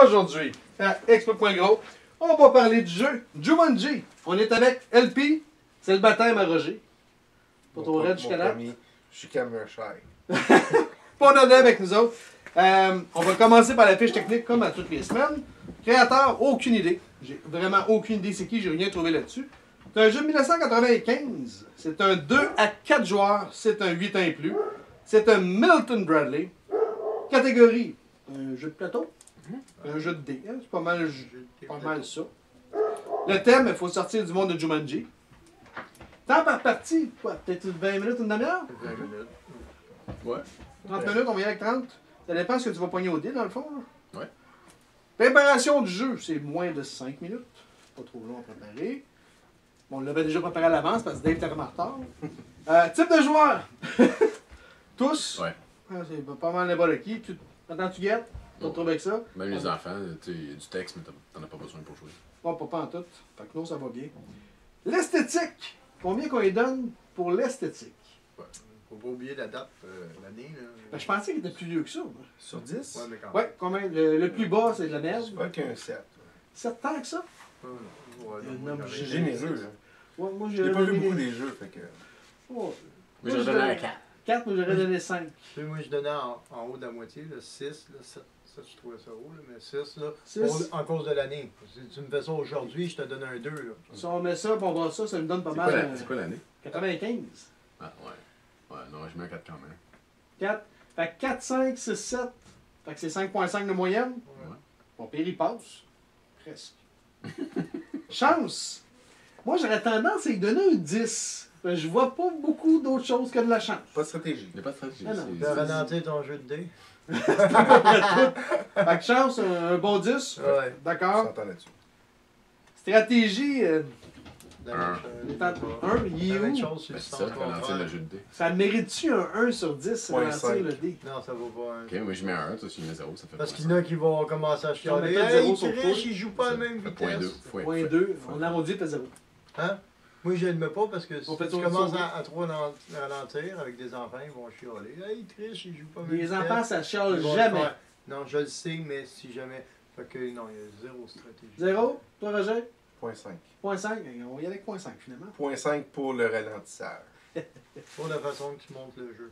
Aujourd'hui, à Expo.gros, on va parler du jeu Jumanji. On est avec LP, c'est le baptême à Roger. Pas trop raide jusqu'à là. Je suis caméra shy. Pas d'année avec nous autres. On va commencer par la fiche technique comme à toutes les semaines. Créateur, aucune idée. J'ai vraiment aucune idée c'est qui, j'ai rien trouvé là-dessus. C'est un jeu de 1995. C'est un 2 à 4 joueurs. C'est un 8 ans et plus. C'est un Milton Bradley. Catégorie, un jeu de plateau. Un jeu de dés. Hein? C'est pas mal ça. Le thème, il faut sortir du monde de Jumanji. Temps par partie, quoi? Peut-être 20 minutes, une demi-heure? 20 minutes. Ouais. 30 minutes, on va y aller avec 30. Ça dépend ce que tu vas poigner au dé, dans le fond. Là. Ouais. Préparation du jeu, c'est moins de 5 minutes. Pas trop long à préparer. Bon, on l'avait déjà préparé à l'avance parce que Dave était en retard. Type de joueur. Tous. Ouais. C'est pas mal n'importe qui. Attends, tu guettes. Tu te retrouves avec ça. Même les enfants, tu sais, il y a du texte, mais t'en as pas besoin pour jouer. Bon, pas en tout. Fait que non, ça va bien. L'esthétique. Combien qu'on lui donne pour l'esthétique? Ouais. Faut pas oublier la date, l'année. Ben, je pensais qu'il était plus vieux que ça. Moi. Sur 10? Ouais, mais quand même. Ouais, combien? Le plus bas, c'est de la merde. C'est pas qu'un 7. 7 ans que ça? J'ai généreux, là. Ouais, moi, J'ai pas vu beaucoup des jeux, fait que... Oh. Mais j'aurais donné un 4. 4, moi j'aurais donné 5. Moi, je donnais en haut de la moitié, là, 6, là, 7. Ça, je trouvais ça haut, là, mais 6, là, 6. En cause de l'année. Si tu me fais ça aujourd'hui, je te donne un 2, là. Si on met ça, puis on voit ça, ça me donne pas mal. C'est quoi l'année? 95. Ah, ouais. Ouais, non, je mets un 4 quand même. 4. Fait que 4, 5, 6, 7. Fait que c'est 5.5 de moyenne. Ouais. Bon, puis il passe. Presque. Chance. Moi, j'aurais tendance à lui donner un 10. Je vois pas beaucoup d'autres choses que de la chance. Pas de stratégie. Il n'y a pas de stratégie. Ah, non. Tu vas ralentir ton jeu de dés. Fait que chance, un bon 10. Ouais. D'accord. S'entend là-dessus. Stratégie. Un. Il est La même où? chose sur Ben, le c'est ça, centre. ralentir le jeu de dés. Ça mérite-tu un 1 sur 10 Point ralentir 5. le dé? Non, ça vaut pas un. Ok, moi je mets un, toi tu mets 0, ça fait Parce point qu'il y en a qui vont commencer à chialer. mais peut-être Hey, zéro il sur triche, toi. il joue pas à la même Ça fait point vitesse. deux. Point 2. On arrondit, fait 0. Hein? Moi, je ne mets pas parce que si On fait tu tourner commences ça, à trop ralentir avec des enfants, ils vont chialer. Hey, il triche, il joue pas à la même Les vitesse. enfants, ça chiale Ils vont le jamais. faire. Non, je le sais, mais si jamais. Fait que non, il y a zéro stratégie. 0. Toi, Roger? Point 5. Point 5. On va y aller avec point 5 finalement. Point 5 pour le ralentisseur. Pour la façon que tu montes le jeu.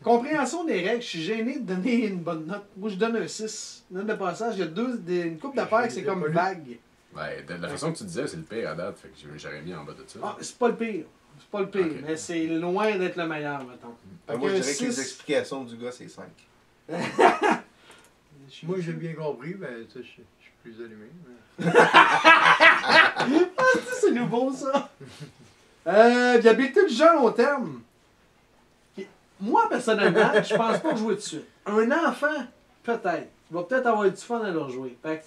Compréhension des règles. Je suis gêné de donner une bonne note. Moi, je donne un 6. Note de passage. Il y a une couple d'affaires que c'est comme vague. Ouais, de la façon que tu disais, c'est le pire à date, fait que j'aurais mis en bas de ça. Ah, c'est pas le pire. C'est pas le pire, Ok. mais c'est loin d'être le meilleur, mettons. Moi, je un dirais que les 6. explications du gars, c'est 5. Moi, j'ai bien compris, mais tu sais, je suis plus allumé. Mais... C'est nouveau, ça. Viabilité du jeu à long terme. Moi, personnellement, je pense pas jouer dessus. Un enfant, peut-être. Il va peut-être avoir du fun à le rejouer. Fait que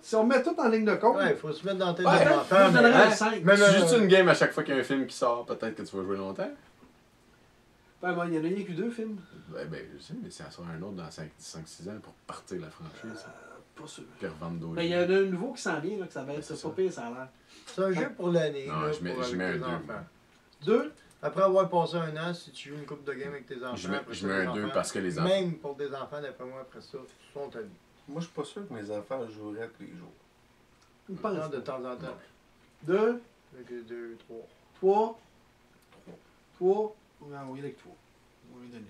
si on met tout en ligne de compte, Ouais, il faut se mettre dans tes Ouais, enfants. moi, je donnerais un mais- 5. mais- Tu joues-tu une game à chaque fois qu'il y a un film qui sort, peut-être que tu vas jouer longtemps? Ben, bon, il y en a rien que 2 films. Ben, je sais, mais ça sort un autre dans 5-6 ans pour partir la franchise. Pas sûr. Puis revendre d'autres. Ben, il y en a un nouveau qui s'en vient, là, que ça va être C'est pas ça. pire, ça a l'air. C'est un jeu pour l'année. Non, là, je mets- pour je avec mets un tes deux. enfants. 2. Après avoir passé un an, si tu joues une coupe de game avec tes enfants, Je mets- après je ça, mets tes un deux enfants, parce que les enfants- Même pour des enfants, d'après moi, après ça, sont à vie. Moi, je suis pas sûr que mes enfants joueraient tous les jours. Une pense. Non, de temps en temps. 2, Avec 2, 3. 3. 3. On va envoyer avec 3. On va lui donner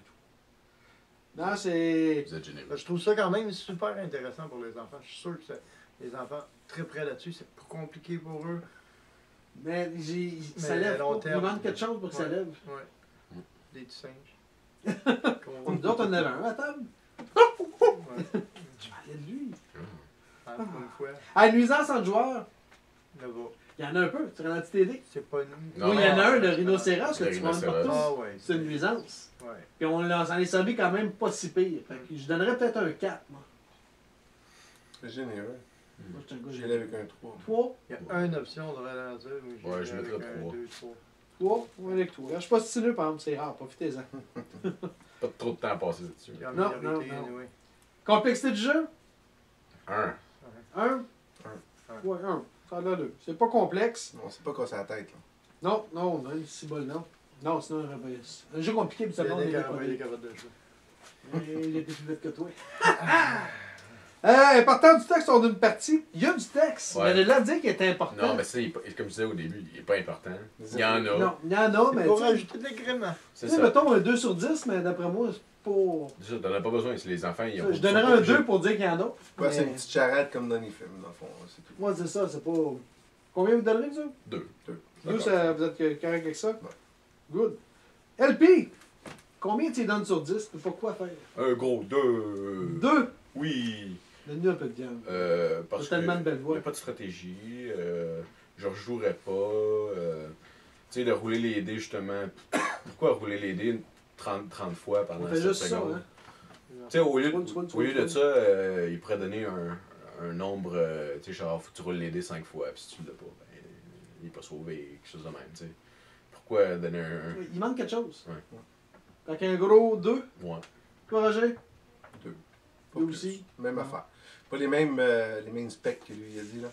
3. Non, c'est. Vous êtes généreux. Je trouve ça quand même super intéressant pour les enfants. Je suis sûr que les enfants, très près là-dessus, c'est pas compliqué pour eux. Mais ça Mais lève à long pas. Il terme. manque quelque chose pour que ça Ouais. lève. Ouais. Des petits singes. Nous autres, on en avait un à table. Ouais. Je parlais de lui. Ah, une fois, Ah, nuisance entre joueurs. là-bas. Il y en a un peu. Tu ralentis tes dés. C'est pas nous. Non, Oui, il y en a un, le Ah, rhinocéros, que Le tu prends rhinocéros. partout. Ah ouais. C'est une nuisance. Ouais. Puis on s'en est servi quand même pas si pire. Fait que je donnerais peut-être un 4, moi. C'est généreux. Moi, je suis un gars J'y allais avec un 3. 3. Il y a une option de ralentir. Moi, Ouais, je mettrais 3. 2, 3. 3. On va avec toi. Je suis pas styleux, par exemple. C'est rare. Profitez-en. Pas trop de temps à passer dessus. Non. Complexité du jeu? 1. 1. Ouais, 1. Ça a l'air de. C'est pas complexe. On sait pas quoi c'est la tête, là. Non, on a une cibole, non. Non, sinon, un jeu compliqué, puis ça Il y va, a on des est pas carottes de jeu. Il était plus vite que toi. Important du texte lors d'une partie. Il y a du texte. Ouais. Mais de là dire qu'il est important. Non, mais ça, comme je disais au début, il est pas important. Il y en a. Non, il y en a, mais. Pour tu sais, rajouter de l'agrément. C'est tu sais, ça. mettons un 2 sur 10, mais d'après moi, c'est pas. C'est ça, t'en as pas besoin. C'est les enfants, ils ont Je donnerais un 2 pour dire qu'il y en a. Ouais, mais- c'est une petite charade comme dans les films, dans le fond. C'est tout. Moi, c'est ça, c'est pas. Combien vous donnerez, ça? 2. Vous, vous êtes correct avec ça? Good. LP, combien tu donnes sur 10? Tu pas quoi faire? Un gros 2. 2. Oui. Donne-nous un peu de gamme. Parce T'as que tellement de belles il voix. n'y a pas de stratégie. Je rejouerais pas. Tu sais, de rouler les dés, justement. Pourquoi rouler les dés 30 fois pendant On fait 7 juste ça, secondes? hein? Tu sais, au lieu Tu roules, au lieu de ça, il pourrait donner un nombre, tu sais, genre, faut que tu roules les dés 5 fois, puis si tu l'as pas, ben, il n'est pas sauvé, quelque chose de même, tu sais. Pourquoi donner un. Il manque quelque chose. Ouais. Fait qu'un gros 2. Ouais. Toi, Roger? Pas Lui plus. aussi. Même affaire. Pas les mêmes specs que lui a dit, là.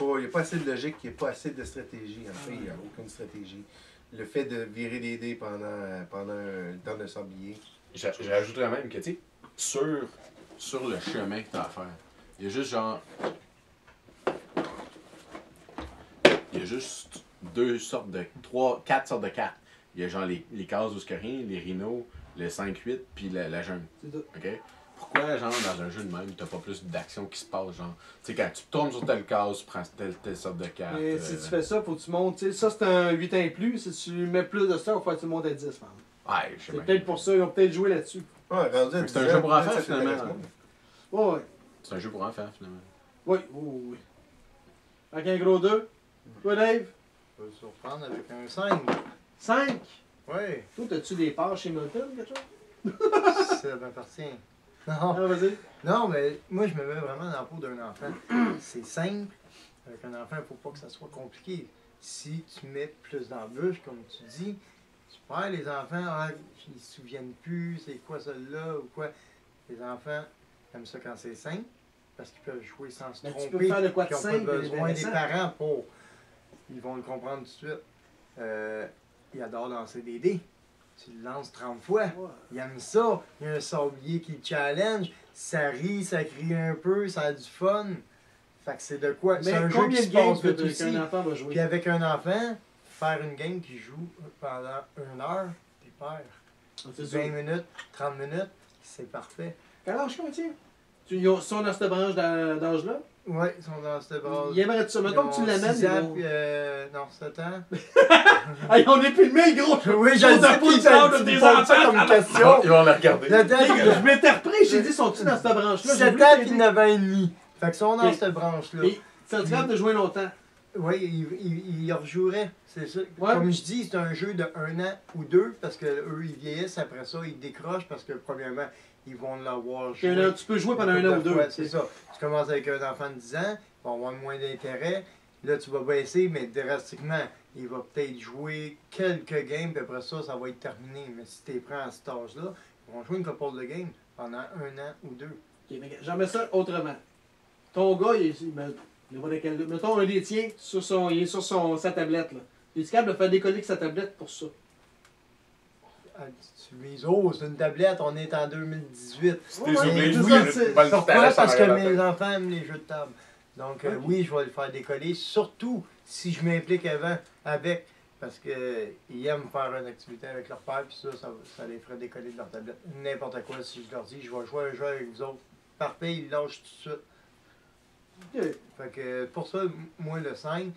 Il n'y a pas assez de logique, il n'y a pas assez de stratégie. En fait, il n'y a aucune stratégie. Le fait de virer des dés pendant le temps de sablier. Je rajouterais même que, tu sais, sur le chemin que tu as à faire, il y a juste genre. Il y a juste 4 sortes de cartes. Il y a genre les cases où rien, les rhinos, le 5-8, puis la jungle. C'est tout. OK? Pourquoi, genre, dans un jeu de même, t'as pas plus d'action qui se passe, genre? Tu sais, quand tu tombes sur telle case, tu prends telle sorte de carte. Et si tu fais ça, faut que tu montes. Tu sais, ça, c'est un 8 ans et plus. Si tu mets plus de ça, il faut que tu montes à 10. Man. Ouais, je sais C'est bien. peut-être pour ça. Ils ont peut-être joué là-dessus. Ouais, rendu à C'est un 10 jeu ans, pour enfants, peut-être ça finalement. t'intéresse moins. Ouais, ouais. C'est un jeu pour enfants, finalement. Oui, oui, oui. Fait qu'un gros 2. Toi, Dave? Je vais te surprendre avec un 5. 5. Ouais, Toi, t'as-tu des parts chez Milton, quelque chose? ça m'appartient. Ah, Non. vas-y. Non, mais moi, je me mets vraiment dans la peau d'un enfant. C'est simple. Avec un enfant, il ne faut pas que ça soit compliqué. Si tu mets plus d'embûches, comme tu dis, tu perds les enfants, ils ne se souviennent plus, c'est quoi celle-là ou quoi. Les enfants aiment ça quand c'est simple, parce qu'ils peuvent jouer sans se Mais tu tromper. peux faire de quoi de Ils n'ont simple pas et besoin des d'intéressant. parents pour. Ils vont le comprendre tout de suite. Ils adorent lancer des dés. Tu le lances 30 fois. Ouais. Il aime ça. Il y a un sablier qui le challenge. Ça rit, ça crie un peu, ça a du fun. Fait que c'est de quoi? C'est Mais un jeu combien qui de se games passe vite qu'un aussi. enfant va jouer? Puis avec un enfant, faire une game qui joue pendant 1 heure, t'es père. C'est 20 sûr. minutes, 30 minutes, c'est parfait. Quel âge qu'on tient? Ils sont dans cette branche d'âge-là? Ouais, ils sont dans cette base. Ils aimeraient ça. Mettons que tu l'amènes. 6 ils ans, vont- puis, non, 7 ans. Hey, on est filmé, gros! Oui, je je le le sais sais pas, qu'il parle de tu tes me poses ça enfants. comme question. Ils vont le regarder. Je m'étais repris, j'ai dit, sont-ils dans cette branche-là? J'ai 7 voulu ans t'aider. puis 9 ans et demi. Fait qu'ils sont dans Ok. cette branche-là. Et ça te capable de jouer longtemps. Oui, il rejouerait, c'est ça. Ouais. Comme je dis, c'est un jeu de 1 an ou 2 parce que eux ils vieillissent, après ça ils décrochent parce que premièrement ils vont l'avoir Puis joué. tu peux jouer pendant un an ou deux. Ouais, c'est ça. Tu commences avec un enfant de 10 ans, il va avoir moins d'intérêt. Là tu vas baisser, mais drastiquement, il va peut-être jouer quelques games, puis après ça, ça va être terminé. Mais si tu les prends à cet âge-là, ils vont jouer une couple de games pendant 1 an ou 2. Ok, mais j'en mets ça autrement. Ton gars, il va dans quel... Mettons un des tiens, il est sur sa tablette. Là. Il est capable de faire décoller avec sa tablette pour ça. Ah, tu mises, oh, c'est une tablette, on est en 2018. Si t'es Ouais, surpris, c'est oui, ça, je c'est- vais le Pourquoi? taler Parce que sur la mes tête. enfants aiment les jeux de table. Donc, Ok. oui, je vais le faire décoller, surtout si je m'implique avec, parce qu'ils aiment faire une activité avec leur père, puis ça les ferait décoller de leur tablette. N'importe quoi, si je leur dis, je vais jouer un jeu avec vous autres, parfait, ils lâchent tout de suite. Ok. Fait que pour ça, moi, le 5,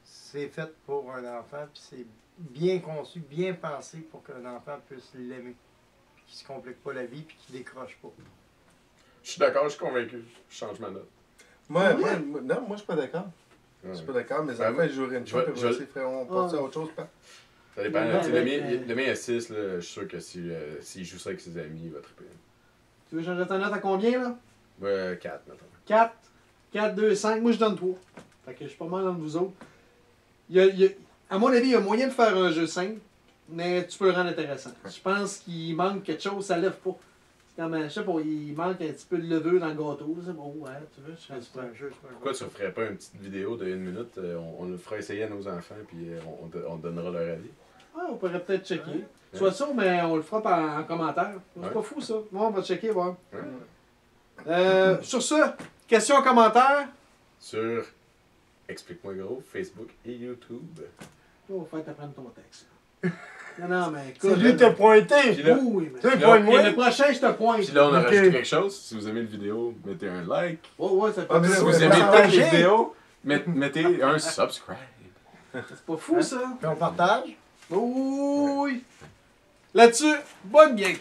c'est fait pour un enfant, puis c'est bien conçu, bien pensé pour qu'un enfant puisse l'aimer. Puis qu'il se complique pas la vie, puis qu'il décroche pas. Je suis d'accord, je suis convaincu. Je change ma note. Non, moi je suis pas d'accord. Je suis pas d'accord. Mes Ben, enfants ils joueraient une je fois, vais- puis je vais- après, ils feront passer à autre chose. Pas. Ça dépend. Ouais, Tu sais, ouais, le mien est 6, là, je suis sûr que s'il joue ça avec ses amis, il va triper. Tu veux changer ta note à combien, là? Ouais, 4, mettons. 4, 4, 2, 5. Moi, je donne 3. Fait que je suis pas mal entre vous autres. À mon avis, il y a moyen de faire un jeu simple, mais tu peux le rendre intéressant. Je pense qu'il manque quelque chose, ça lève pas. C'est comme, je sais pas, il manque un petit peu de levure dans le gâteau. C'est bon, ouais, tu veux, je serais C'est un jeu, c'est pas un Pourquoi tu ne ferais pas une petite vidéo de 1 minute? On le fera essayer à nos enfants, puis on donnera leur avis. Ouais, on pourrait peut-être checker. Ouais. Soit ça, mais on le fera en commentaire. C'est Ouais. pas fou, ça. Moi, on va checker, voir. Ouais. Sur ça, questions, commentaires. Sur Explique-moi gros, Facebook et YouTube. Oh, faut t'apprendre ton texte. Non, mais C'est écoute. lui qui t'a pointé. Puis là, Oui, mais. Toi, là, pointe-moi. Et le prochain, je te pointe. Puis là, on a Ok. rajouté quelque chose. Si vous aimez la vidéo, mettez un like. Oh, ouais, ça Ah, mais fait là, Si ouais, vous aimez partagez. toutes les vidéos, mettez un subscribe. C'est pas fou, ça. Puis on partage. Oh, oui. Là-dessus, bonne game.